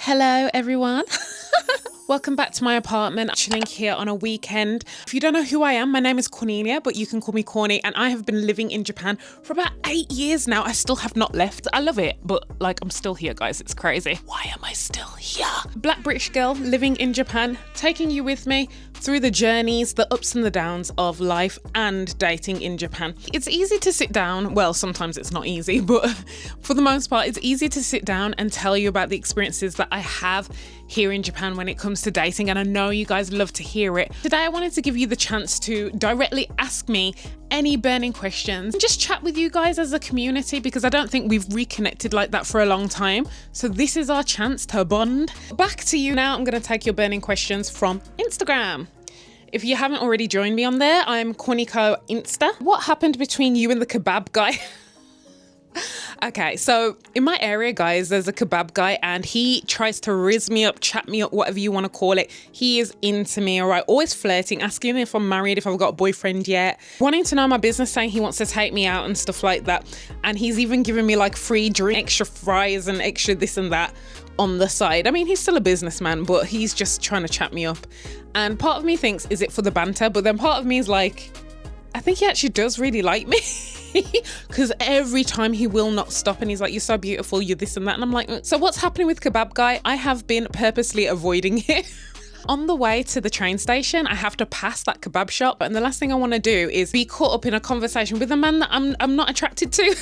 Hello everyone. Welcome back to my apartment, chilling here on a weekend. If you don't know who I am, my name is Cornelia, but you can call me Corny, and I have been living in Japan for about 8 years now. I still have not left. I love it, but like I'm still here, guys. It's crazy. Why am I still here? Black British girl living in Japan, taking you with me through the journeys, the ups and the downs of life and dating in Japan. It's easy to sit down. Well, sometimes it's not easy, but for the most part, it's easy to sit down and tell you about the experiences that I have here in Japan when it comes to dating, and I know you guys love to hear it. Today I wanted to give you the chance to directly ask me any burning questions and just chat with you guys as a community, because I don't think we've reconnected like that for a long time. So this is our chance to bond. Back to you now. I'm going to take your burning questions from Instagram. If you haven't already joined me on there, I'm Cornico Insta. What happened between you and the kebab guy? Okay, so in my area, guys, there's a kebab guy and he tries to rizz me up, chat me up, whatever you want to call it. He is into me, all right? Always flirting, asking if I'm married, if I've got a boyfriend yet, wanting to know my business, saying he wants to take me out and stuff like that. And he's even giving me like free drink, extra fries and extra this and that on the side. I mean, he's still a businessman, but he's just trying to chat me up. And part of me thinks, is it for the banter? But then part of me is like, I think he actually does really like me. Because every time he will not stop and he's like, you're so beautiful, you're this and that. And I'm like, so what's happening with kebab guy? I have been purposely avoiding it. On the way to the train station, I have to pass that kebab shop. And the last thing I want to do is be caught up in a conversation with a man that I'm not attracted to.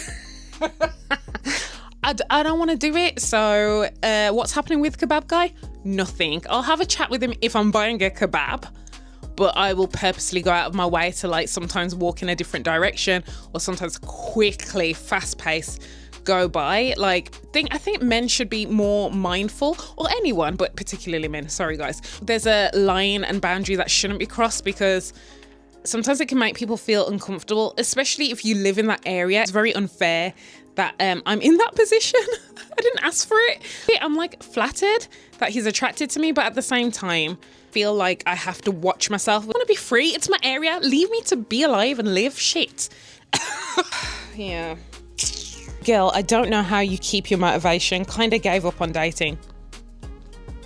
I don't want to do it. So what's happening with kebab guy? Nothing. I'll have a chat with him if I'm buying a kebab, but I will purposely go out of my way to like sometimes walk in a different direction or sometimes quickly, fast pace go by. Like I think men should be more mindful, or anyone, but particularly men. Sorry guys. There's a line and boundary that shouldn't be crossed, because sometimes it can make people feel uncomfortable, especially if you live in that area. It's very unfair that I'm in that position. I didn't ask for it. I'm like flattered that he's attracted to me, but at the same time, feel like I have to watch myself. I want to be free. It's my area. Leave me to be alive and live shit. Yeah. Girl, I don't know how you keep your motivation. Kind of gave up on dating.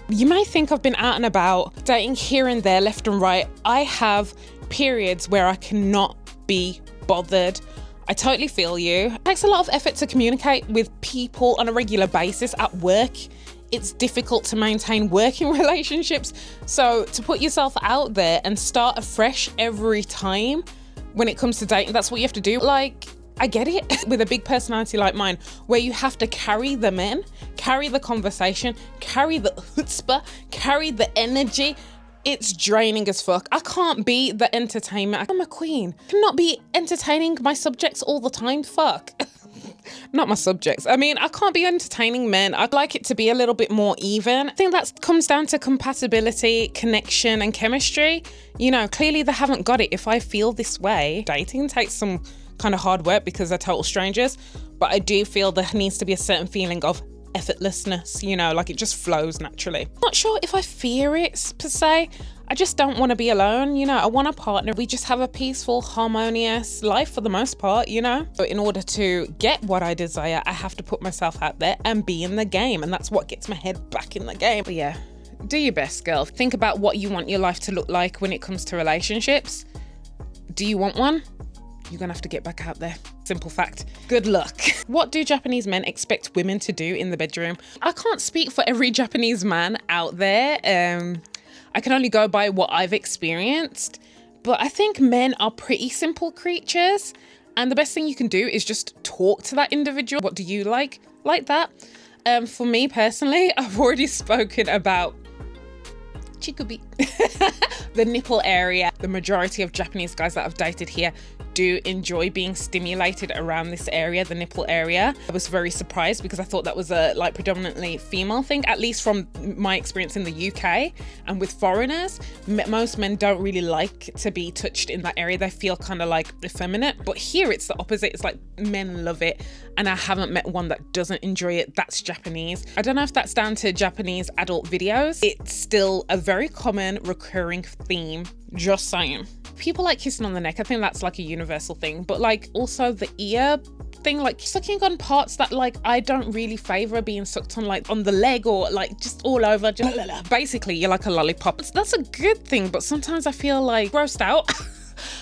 You may think I've been out and about, dating here and there, left and right. I have periods where I cannot be bothered. I totally feel you. It takes a lot of effort to communicate with people on a regular basis at work. It's difficult to maintain working relationships. So to put yourself out there and start afresh every time when it comes to dating, that's what you have to do. Like, I get it. With a big personality like mine, where you have to carry the men, carry the conversation, carry the chutzpah, carry the energy. It's draining as fuck. I can't be the entertainment. I'm a queen. I cannot be entertaining my subjects all the time. Fuck. Not my subjects. I mean, I can't be entertaining men. I'd like it to be a little bit more even. I think that comes down to compatibility, connection, and chemistry. You know, clearly they haven't got it. If I feel this way, dating takes some kind of hard work because they're total strangers. But I do feel there needs to be a certain feeling of effortlessness, you know, like it just flows naturally. Not sure if I fear it per se. I just don't want to be alone, you know. I want a partner. We just have a peaceful, harmonious life for the most part, you know. So in order to get what I desire, I have to put myself out there and be in the game, and that's what gets my head back in the game. But yeah, do your best, girl. Think about what you want your life to look like when it comes to relationships. Do you want one? You're gonna have to get back out there. Simple fact. Good luck. What do Japanese men expect women to do in the bedroom? I can't speak for every Japanese man out there. I can only go by what I've experienced, but I think men are pretty simple creatures, and the best thing you can do is just talk to that individual. What do you like? Like that. For me personally, I've already spoken about chikubi, the nipple area. The majority of Japanese guys that I've dated here do enjoy being stimulated around this area, the nipple area. I was very surprised because I thought that was a like predominantly female thing, at least from my experience in the UK. And with foreigners, most men don't really like to be touched in that area. They feel kind of like effeminate, but here it's the opposite. It's like men love it, and I haven't met one that doesn't enjoy it. That's Japanese. I don't know if that's down to Japanese adult videos. It's still a very common recurring theme, just saying. People like kissing on the neck. I think that's like a universal thing, but like also the ear thing, like sucking on parts that like I don't really favor being sucked on, like on the leg or like just all over. Just, basically, you're like a lollipop. That's a good thing, but sometimes I feel like grossed out.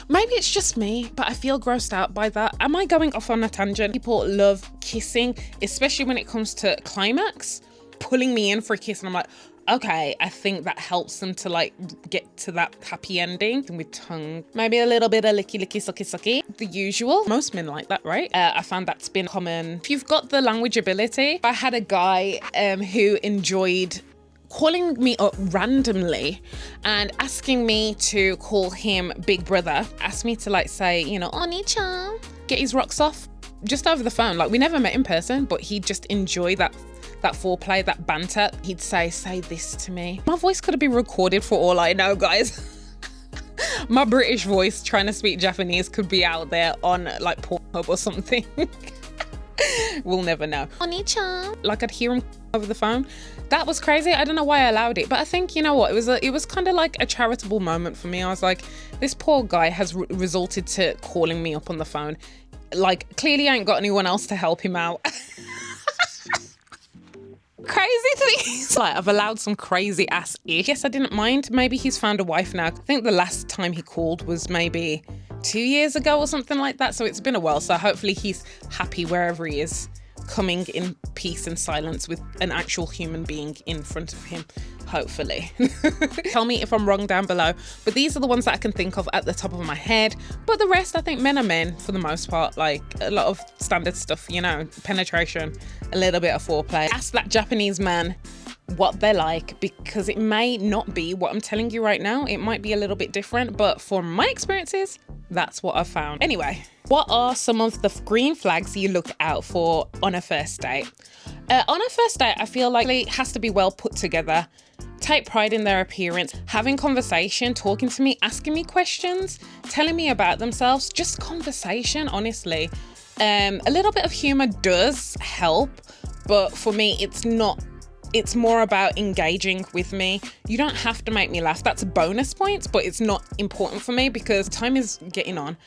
Maybe it's just me, but I feel grossed out by that. Am I going off on a tangent? People love kissing, especially when it comes to climax, pulling me in for a kiss, and I'm like, okay, I think that helps them to like get to that happy ending with tongue. Maybe a little bit of licky, licky, sucky, sucky. The usual. Most men like that, right? I found that's been common. If you've got the language ability, I had a guy who enjoyed calling me up randomly and asking me to call him Big Brother. Asked me to like say, you know, Oni-chan, get his rocks off just over the phone. Like we never met in person, but he'd just enjoy that foreplay, that banter. He'd say this to me. My voice could have been recorded for all I know, guys. My British voice trying to speak Japanese could be out there on like Pornhub or something. We'll never know. Oni-chan. Like I'd hear him over the phone. That was crazy. I don't know why I allowed it, but I think, you know what, it was kind of like a charitable moment for me. I was like, this poor guy has resulted to calling me up on the phone. Like clearly I ain't got anyone else to help him out. Crazy things. Like I've allowed some crazy ass ish. Yes, I didn't mind. Maybe he's found a wife now. I think the last time he called was maybe 2 years ago or something like that. So it's been a while. So hopefully he's happy wherever he is, coming in peace and silence with an actual human being in front of him, hopefully. Tell me if I'm wrong down below, but these are the ones that I can think of at the top of my head. But the rest, I think men are men for the most part. Like a lot of standard stuff, you know, penetration, a little bit of foreplay. Ask that Japanese man what they're like, because it may not be what I'm telling you right now. It might be a little bit different, but from my experiences, that's what I've found. Anyway, what are some of the green flags you look out for on a first date? On a first date, I feel like it has to be well put together. Take pride in their appearance, having conversation, talking to me, asking me questions, telling me about themselves, just conversation, honestly. A little bit of humor does help, but for me, it's more about engaging with me. You don't have to make me laugh. That's a bonus point, but it's not important for me because time is getting on.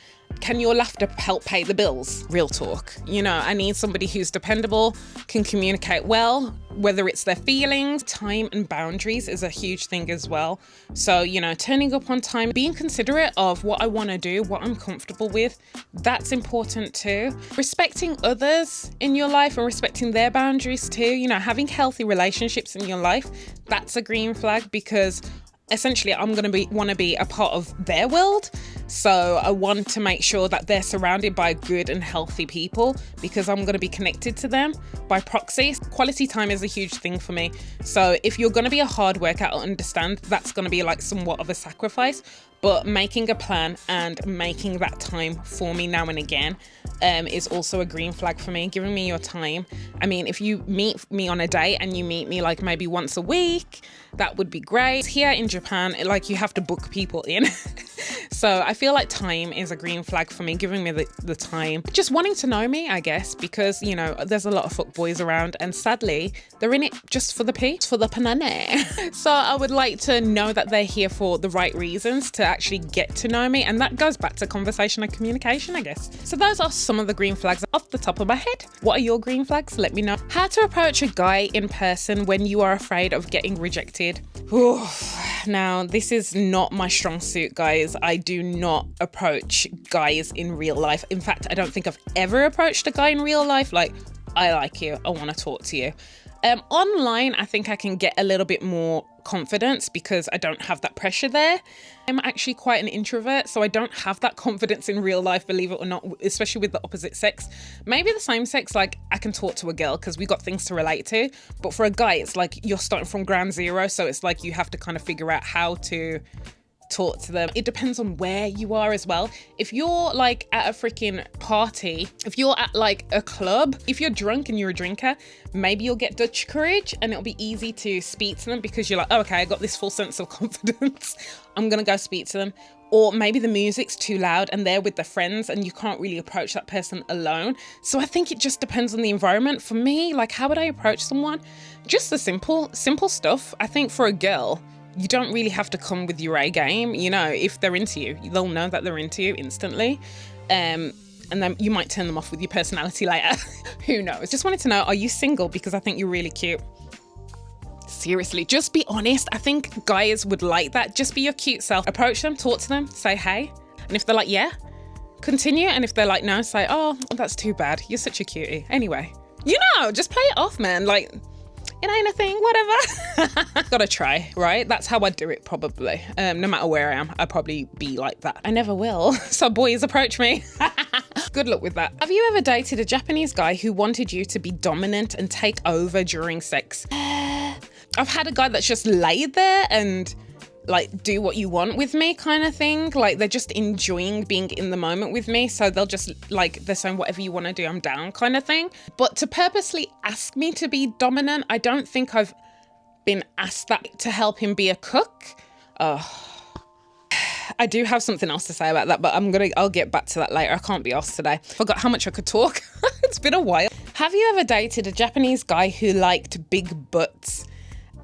Can your laughter help pay the bills? Real talk. You know, I need somebody who's dependable, can communicate well, whether it's their feelings. Time and boundaries is a huge thing as well. So, you know, turning up on time, being considerate of what I want to do, what I'm comfortable with, that's important too. Respecting others in your life and respecting their boundaries too. You know, having healthy relationships in your life, that's a green flag because essentially I'm going to want to be a part of their world. So I want to make sure that they're surrounded by good and healthy people because I'm going to be connected to them by proxy. Quality time is a huge thing for me. So if you're going to be a hard worker, I understand that's going to be like somewhat of a sacrifice, but making a plan and making that time for me now and again is also a green flag for me. Giving me your time. I mean, if you meet me on a date and you meet me like maybe once a week, that would be great. Here in Japan, like you have to book people in. So I feel like time is a green flag for me, giving me the time. Just wanting to know me, I guess, because, you know, there's a lot of fuckboys around and sadly, they're in it just for the pee, for the panane. So I would like to know that they're here for the right reasons to actually get to know me. And that goes back to conversation and communication, I guess. So those are some of the green flags off the top of my head. What are your green flags? Let me know. How to approach a guy in person when you are afraid of getting rejected. Now, this is not my strong suit, guys. I do not approach guys in real life. In fact, I don't think I've ever approached a guy in real life. Like, I like you. I want to talk to you. Online, I think I can get a little bit more confidence because I don't have that pressure there. I'm actually quite an introvert, so I don't have that confidence in real life, believe it or not, especially with the opposite sex. Maybe the same sex, like I can talk to a girl because we got things to relate to. But for a guy, it's like you're starting from ground zero. So it's like you have to kind of figure out how to talk to them. It depends on where you are as well. If you're like at a freaking party, if you're at like a club, if you're drunk and you're a drinker, maybe you'll get Dutch courage and it'll be easy to speak to them because you're like, oh, okay, I got this full sense of confidence. I'm gonna go speak to them. Or maybe the music's too loud and they're with their friends and you can't really approach that person alone. So I think it just depends on the environment. For me, like, how would I approach someone? Just the simple stuff. I think for a girl, you don't really have to come with your A game. You know, if they're into you, they'll know that they're into you instantly. and then you might turn them off with your personality later. Who knows? Just wanted to know, are you single? Because I think you're really cute. Seriously, just be honest. I think guys would like that. Just be your cute self. Approach them, talk to them, say hey. And if they're like, yeah, continue. And if they're like, no, say, oh, that's too bad. You're such a cutie. Anyway, you know, just play it off, man. Like, it ain't a thing, whatever. Gotta try, right? That's how I do it, probably. No matter where I am, I'll probably be like that. I never will. So boys, approach me. Good luck with that. Have you ever dated a Japanese guy who wanted you to be dominant and take over during sex? I've had a guy that's just laid there and like do what you want with me kind of thing. Like they're just enjoying being in the moment with me. So they'll just like, they're saying whatever you want to do, I'm down kind of thing. But to purposely ask me to be dominant, I don't think I've been asked that. To help him be a cook. I do have something else to say about that, but I'll get back to that later. I can't be asked today. Forgot how much I could talk. It's been a while. Have you ever dated a Japanese guy who liked big butts?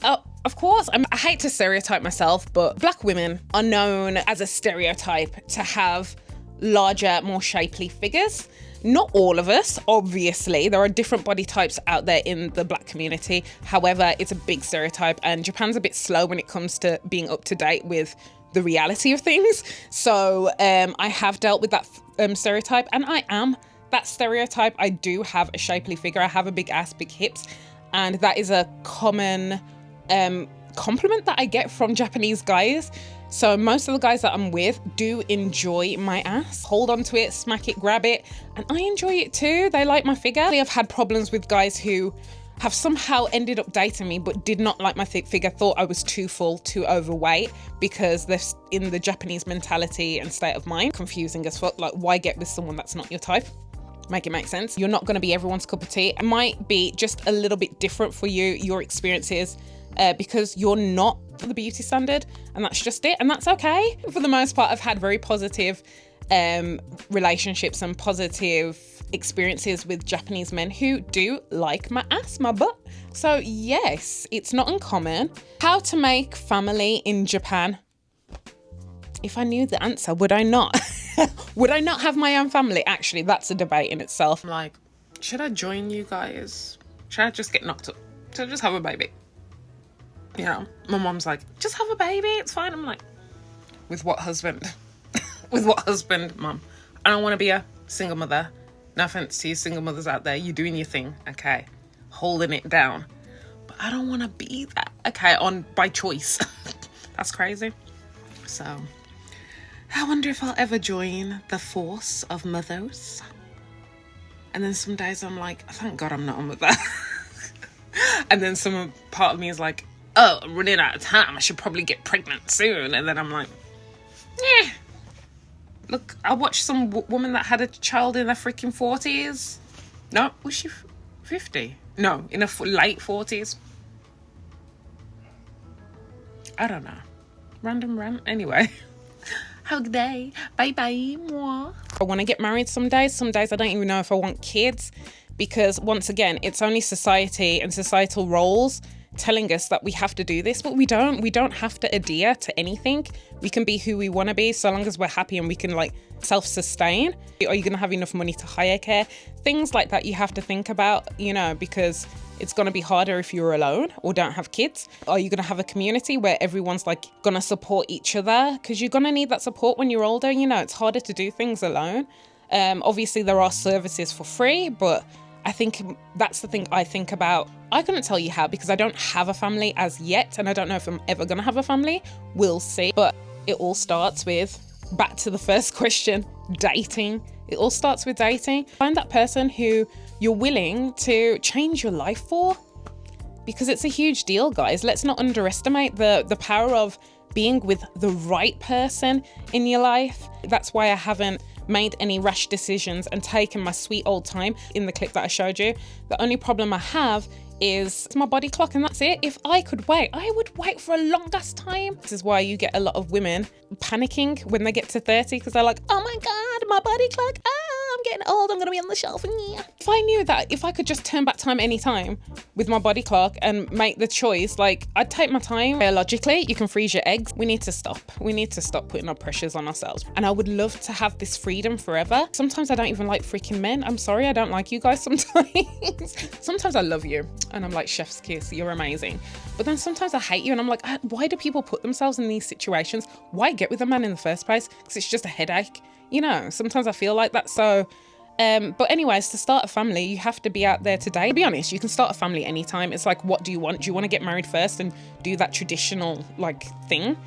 Oh, of course. I hate to stereotype myself, but black women are known as a stereotype to have larger, more shapely figures. Not all of us, obviously. There are different body types out there in the black community. However, it's a big stereotype, and Japan's a bit slow when it comes to being up to date with the reality of things. So I have dealt with that stereotype, and I am that stereotype. I do have a shapely figure. I have a big ass, big hips, and that is a common compliment that I get from Japanese guys. So most of the guys that I'm with do enjoy my ass, hold on to it, smack it, grab it, and I enjoy it too. They like my figure. I've had problems with guys who have somehow ended up dating me but did not like my figure, thought I was too full, too overweight, because they're in the Japanese mentality and state of mind. Confusing as fuck. Like, why get with someone that's not your type? Make it make sense. You're not going to be everyone's cup of tea. It might be just a little bit different for you, your experiences, because you're not the beauty standard, and that's just it, and that's okay. For the most part, I've had very positive relationships and positive experiences with Japanese men who do like my ass, my butt. So yes, it's not uncommon. How to make family in Japan? If I knew the answer, would I not? Would I not have my own family? Actually, that's a debate in itself. I'm like, should I join you guys? Should I just get knocked up? Should I just have a baby? You know, my mom's like, just have a baby, it's fine. I'm like, with what husband? With what husband, mom? I don't want to be a single mother. No offense to you single mothers out there. You're doing your thing, okay? Holding it down. But I don't want to be that, okay, by choice. That's crazy. So, I wonder if I'll ever join the force of mothers. And then some days I'm like, thank God I'm not a mother. And then some part of me is like, oh, I'm running out of time. I should probably get pregnant soon. And then I'm like, yeah. Look, I watched some woman that had a child in her freaking 40s. No, was she 50? No, in her late 40s. I don't know. Random rant. Anyway. Have a good day. Bye-bye. Moi. I want to get married some days. Some days I don't even know if I want kids. Because once again, it's only society and societal roles telling us that we have to do this, but we don't have to adhere to anything. We can be who we want to be so long as we're happy and we can like self-sustain. Are you going to have enough money to hire care? Things like that you have to think about, you know, because it's going to be harder if you're alone or don't have kids. Are you going to have a community where everyone's like going to support each other? Because you're going to need that support when you're older. You know, it's harder to do things alone. Obviously there are services for free, but I think that's the thing I think about. I couldn't tell you how because I don't have a family as yet, and I don't know if I'm ever going to have a family. We'll see. But it all starts with, back to the first question, dating. It all starts with dating. Find that person who you're willing to change your life for, because it's a huge deal, guys. Let's not underestimate the power of being with the right person in your life. That's why I haven't made any rash decisions and taken my sweet old time in the clip that I showed you. The only problem I have is my body clock, and that's it. If I could wait, I would wait for a longest time. This is why you get a lot of women panicking when they get to 30 because they're like, oh my God, my body clock, I'm getting old, I'm gonna be on the shelf. If I knew that if I could just turn back time anytime with my body clock and make the choice, like, I'd take my time. Biologically, you can freeze your eggs. We need to stop putting our pressures on ourselves. And I would love to have this freedom forever. Sometimes I don't even like freaking men. I'm sorry, I don't like you guys sometimes. Sometimes I love you and I'm like, chef's kiss, you're amazing. But then sometimes I hate you and I'm like, why do people put themselves in these situations? Why get with a man in the first place? Because it's just a headache. You know, sometimes I feel like that. So, but anyways, to start a family, you have to be out there today. To be honest, you can start a family anytime. It's like, what do you want? Do you want to get married first and do that traditional like thing?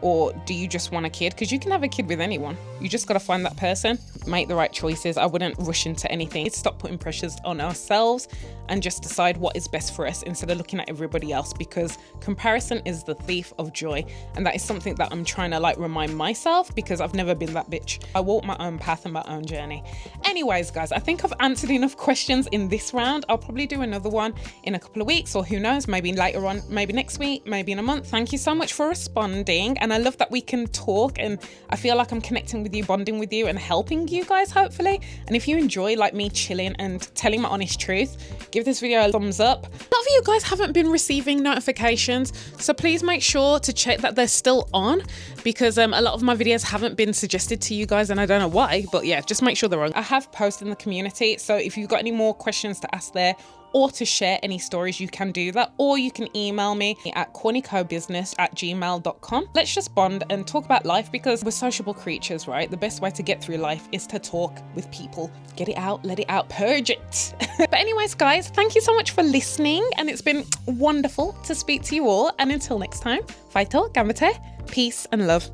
Or do you just want a kid? Because you can have a kid with anyone. You just got to find that person, make the right choices. I wouldn't rush into anything. Stop putting pressures on ourselves and just decide what is best for us instead of looking at everybody else, because comparison is the thief of joy. And that is something that I'm trying to like remind myself, because I've never been that bitch. I walk my own path and my own journey. Anyways, guys, I think I've answered enough questions in this round. I'll probably do another one in a couple of weeks, or who knows, maybe later on, maybe next week, maybe in a month. Thank you so much for responding. And I love that we can talk, and I feel like I'm connecting with you, bonding with you, and helping you guys, hopefully. And if you enjoy like me chilling and telling my honest truth, give this video a thumbs up. A lot of you guys haven't been receiving notifications, so please make sure to check that they're still on, because a lot of my videos haven't been suggested to you guys, and I don't know why, but yeah, just make sure they're on. I have posted in the community, so if you've got any more questions to ask there, or to share any stories, you can do that, or you can email me at cornycobusiness@gmail.com. Let's just bond and talk about life, because we're sociable creatures, right? The best way to get through life is to talk with people. Get it out, let it out, purge it. But anyways, guys, thank you so much for listening, and it's been wonderful to speak to you all. And until next time, faito, gamate, peace and love.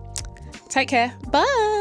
Take care. Bye.